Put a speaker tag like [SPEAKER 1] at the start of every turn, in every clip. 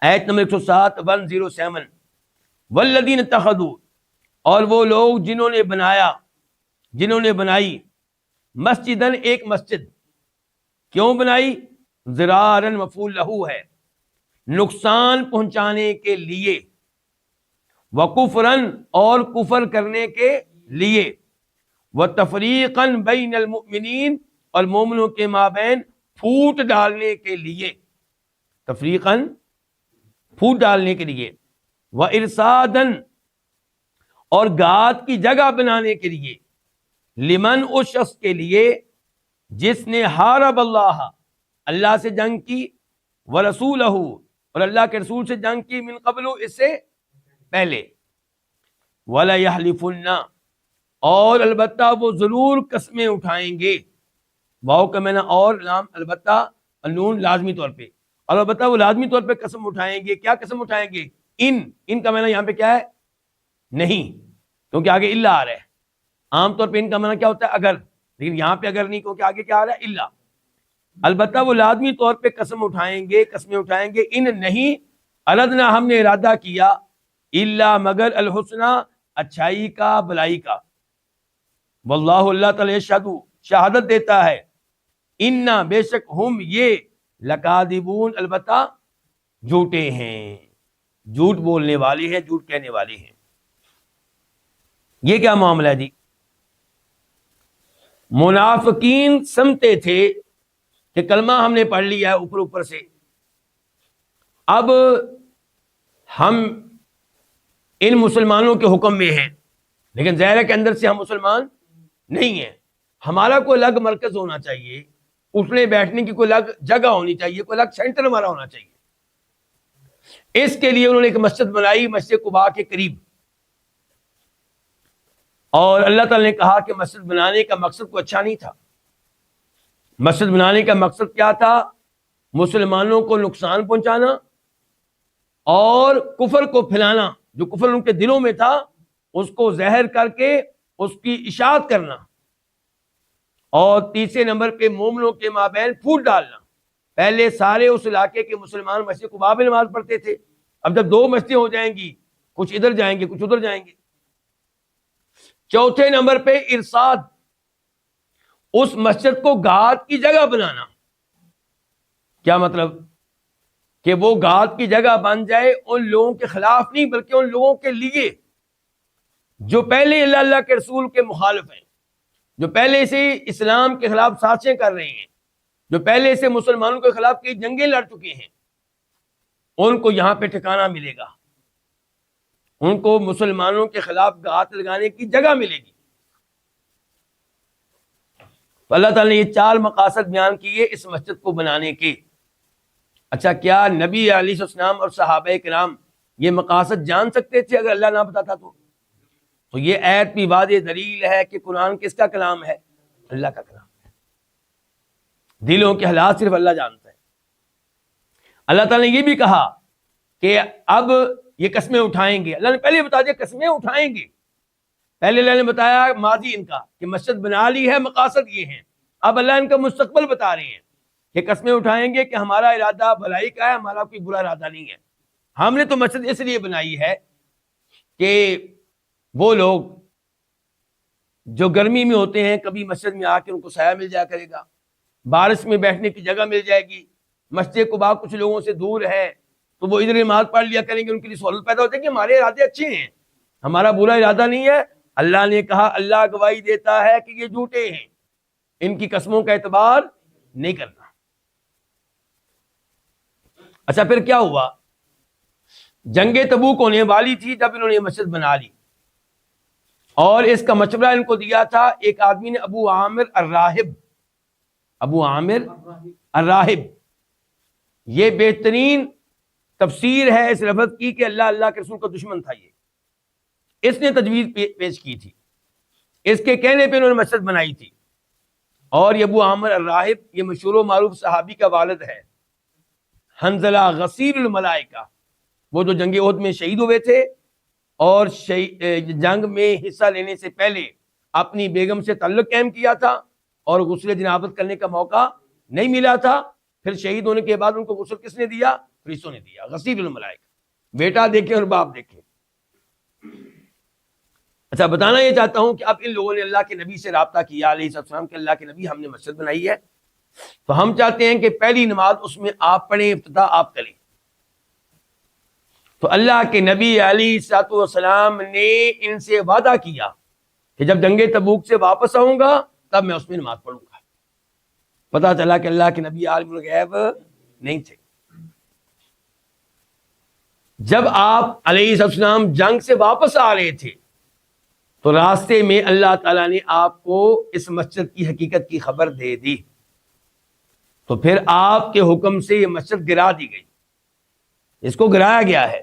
[SPEAKER 1] آیت نمبر 107 107 والذین اتخذوا، اور وہ لوگ جنہوں نے بنائی مسجدن، ایک مسجد، کیوں بنائی؟ ضرارن مفعول لہو ہے، نقصان پہنچانے کے لیے، وکفرن، اور کفر کرنے کے لیے، وتفریقا بین المؤمنین، اور مومنوں کے مابین پھوٹ ڈالنے کے لیے، تفریقا پھوٹ ڈالنے کے لیے، وارصادن، اور گات کی جگہ بنانے کے لیے، لمن، اس شخص کے لیے جس نے حارب اللہ سے جنگ کی، ورسولہ، اور اللہ کے رسول سے جنگ کی، من قبل، اس سے پہلے، وَلَيَحْلِفُنَّ، اور البتہ وہ ضرور قسمیں اٹھائیں گے، واؤ کا میں نے اور لام البتہ النون لازمی طور پہ، اور البتہ وہ لازمی طور پہ قسم اٹھائیں گے. کیا قسم اٹھائیں گے؟ ان کا معنی یہاں پہ کیا ہے؟ نہیں، کیونکہ آگے الا آ رہا ہے. عام طور پہ ان کا معنی کیا ہوتا ہے؟ اگر، لیکن یہاں پہ اگر نہیں، کیونکہ آگے کیا آ رہا ہے؟ الا. البتہ وہ لازمی طور پہ قسم اٹھائیں گے، قسمیں اٹھائیں گے، ان نہیں، اردنا، ہم نے ارادہ کیا، الا، مگر، الحسنہ، اچھائی کا، بلائی کا، واللہ، اللہ تعالی، یشہد، شہادت دیتا ہے، انا، بے شک، ہم، یہ، لکاذبون، البتہ جھوٹے ہیں، جھوٹ بولنے والے ہیں، جھوٹ کہنے والے ہیں. یہ کیا معاملہ ہے جی؟ منافقین سمجھتے تھے کہ کلمہ ہم نے پڑھ لیا ہے اوپر اوپر سے، اب ہم ان مسلمانوں کے حکم میں ہیں، لیکن ظاہر کے اندر سے ہم مسلمان نہیں ہیں. ہمارا کوئی الگ مرکز ہونا چاہیے، اٹھنے بیٹھنے کی کوئی الگ جگہ ہونی چاہیے، کوئی الگ سینٹر ہمارا ہونا چاہیے. اس کے لیے انہوں نے ایک مسجد بنائی، مسجد قباء کے قریب. اور اللہ تعالی نے کہا کہ مسجد بنانے کا مقصد کوئی اچھا نہیں تھا. مسجد بنانے کا مقصد کیا تھا؟ مسلمانوں کو نقصان پہنچانا اور کفر کو پھیلانا، جو کفر ان کے دلوں میں تھا اس کو ظاہر کر کے اس کی اشاعت کرنا، اور تیسرے نمبر پہ مومنوں کے مابین پھوٹ ڈالنا. پہلے سارے اس علاقے کے مسلمان مسجد قباء میں نماز پڑھتے تھے، اب جب دو مسجدیں ہو جائیں گی، کچھ ادھر جائیں گے کچھ ادھر جائیں گے. چوتھے نمبر پہ ارصاد، اس مسجد کو گھات کی جگہ بنانا. کیا مطلب؟ کہ وہ گھات کی جگہ بن جائے ان لوگوں کے خلاف نہیں، بلکہ ان لوگوں کے لیے جو پہلے اللہ کے رسول کے مخالف ہیں، جو پہلے سے اسلام کے خلاف سازشیں کر رہے ہیں، جو پہلے سے مسلمانوں کے خلاف کئی جنگیں لڑ چکے ہیں، ان کو یہاں پہ ٹھکانہ ملے گا، ان کو مسلمانوں کے خلاف گھات لگانے کی جگہ ملے گی. تو اللہ تعالیٰ نے یہ 4 مقاصد بیان کیے اس مسجد کو بنانے کے. اچھا، کیا نبی علیہ السلام اور صحابہ کرام یہ مقاصد جان سکتے تھے اگر اللہ نہ بتاتا تو یہ آیت بھی واضح دلیل ہے کہ قرآن کس کا کلام ہے؟ اللہ کا کلام ہے. دلوں کے حالات صرف اللہ جانتا ہے. اللہ تعالیٰ نے یہ بھی کہا کہ اب یہ قسمیں اٹھائیں گے. اللہ نے پہلے بتا دیا قسمیں اٹھائیں گے. پہلے اللہ نے بتایا ماضی ان کا کہ مسجد بنا لی ہے، مقاصد یہ ہیں. اب اللہ ان کا مستقبل بتا رہے ہیں کہ قسمیں اٹھائیں گے کہ ہمارا ارادہ بھلائی کا ہے، ہمارا کوئی برا ارادہ نہیں ہے. ہم نے تو مسجد اس لیے بنائی ہے کہ وہ لوگ جو گرمی میں ہوتے ہیں کبھی مسجد میں آ کے ان کو سایہ مل جایا کرے گا، بارش میں بیٹھنے کی جگہ مل جائے گی. مسجد قباء کچھ لوگوں سے دور ہے تو وہ ادھر نماز پڑھ لیا کریں گے، ان کے لیے سہولت پیدا ہوتی ہے کہ ہمارے ارادے اچھے ہیں، ہمارا برا ارادہ نہیں ہے. اللہ نے کہا، اللہ گواہی دیتا ہے کہ یہ جھوٹے ہیں، ان کی قسموں کا اعتبار نہیں کرنا. اچھا، پھر کیا ہوا؟ جنگ تبوک ہونے والی تھی جب انہوں نے یہ مسجد بنا لی، اور اس کا مشورہ ان کو دیا تھا ایک آدمی نے، ابو عامر الراہب. یہ بہترین تفسیر ہے اس لفظ کی کہ اللہ کے رسول کا دشمن تھا. یہ اس نے تجویز پیش کی تھی، اس کے کہنے پہ انہوں نے مسجد بنائی تھی. اور یہ ابو عامر الراہب یہ مشہور و معروف صحابی کا والد ہے، حنظلہ غسیل الملائکہ، وہ جو جنگ احد میں شہید ہوئے تھے اور جنگ میں حصہ لینے سے پہلے اپنی بیگم سے تعلق قائم کیا تھا اور غسل جنابت کرنے کا موقع نہیں ملا تھا. پھر شہید ہونے کے بعد ان کو غسل کس نے دیا؟ فرشتوں نے دیا، غسیل الملائکہ، بیٹا دیکھے اور باپ دیکھے۔ اچھا بتانا یہ چاہتا ہوں کہ اب ان لوگوں نے اللہ کے نبی سے رابطہ کیا علیہ السلام کہ اللہ کے نبی ہم نے مسجد بنائی ہے، تو ہم چاہتے ہیں کہ پہلی نماز اس میں آپ پڑھیں، افتتاح آپ کریں۔ تو اللہ کے نبی علیہ السلام نے ان سے وعدہ کیا کہ جب جنگ تبوک سے واپس آؤں گا تب میں اس میں نماز پڑھوں گا۔ پتہ چلا کہ اللہ کے نبی عالم الغیب نہیں تھے۔ جب آپ علیہ السلام جنگ سے واپس آ رہے تھے تو راستے میں اللہ تعالیٰ نے آپ کو اس مسجد کی حقیقت کی خبر دے دی، تو پھر آپ کے حکم سے یہ مسجد گرا دی گئی، اس کو گرایا گیا ہے۔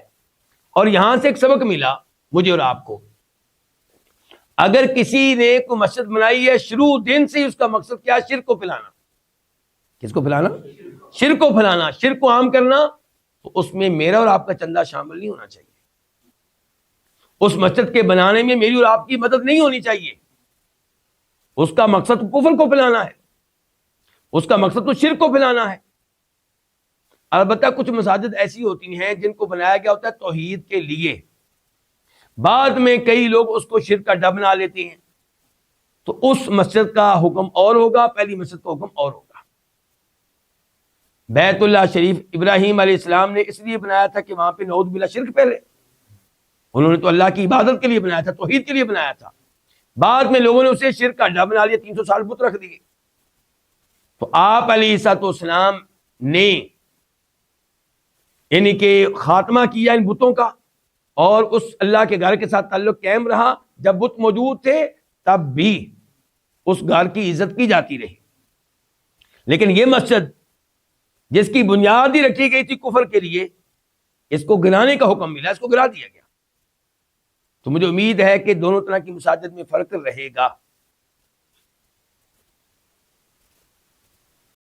[SPEAKER 1] اور یہاں سے ایک سبق ملا مجھے اور آپ کو، اگر کسی نے کوئی مسجد بنائی ہے شروع دن سے اس کا مقصد کیا ہے؟ شرک کو پھیلانا۔ کس کو پھیلانا؟ شرک کو پھیلانا، شرک کو عام کرنا، تو اس میں میرا اور آپ کا چندہ شامل نہیں ہونا چاہیے، اس مسجد کے بنانے میں میری اور آپ کی مدد نہیں ہونی چاہیے۔ اس کا مقصد کفر کو پھیلانا ہے، اس کا مقصد تو شرک کو پھیلانا ہے۔ البتہ کچھ مساجد ایسی ہوتی ہیں جن کو بنایا گیا ہوتا ہے توحید کے لیے، بعد میں کئی لوگ اس کو شرک کا اڈا بنا لیتے ہیں، تو اس مسجد کا حکم اور ہوگا، پہلی مسجد کا حکم اور ہوگا۔ بیت اللہ شریف ابراہیم علیہ السلام نے اس لیے بنایا تھا کہ وہاں پہ نعوذ باللہ شرک پھیلے، انہوں نے تو اللہ کی عبادت کے لیے بنایا تھا، توحید کے لیے بنایا تھا، بعد میں لوگوں نے اسے شرک کا اڈا بنا لیا، 300 سال بت رکھ دیے۔ تو آپ علیہ السلام نے یعنی کہ خاتمہ کیا ان بتوں کا، اور اس اللہ کے گھر کے ساتھ تعلق قائم رہا۔ جب بت موجود تھے تب بھی اس گھر کی عزت کی جاتی رہی، لیکن یہ مسجد جس کی بنیاد ہی رکھی گئی تھی کفر کے لیے، اس کو گرانے کا حکم ملا، اس کو گرا دیا گیا۔ تو مجھے امید ہے کہ دونوں طرح کی مساجد میں فرق رہے گا۔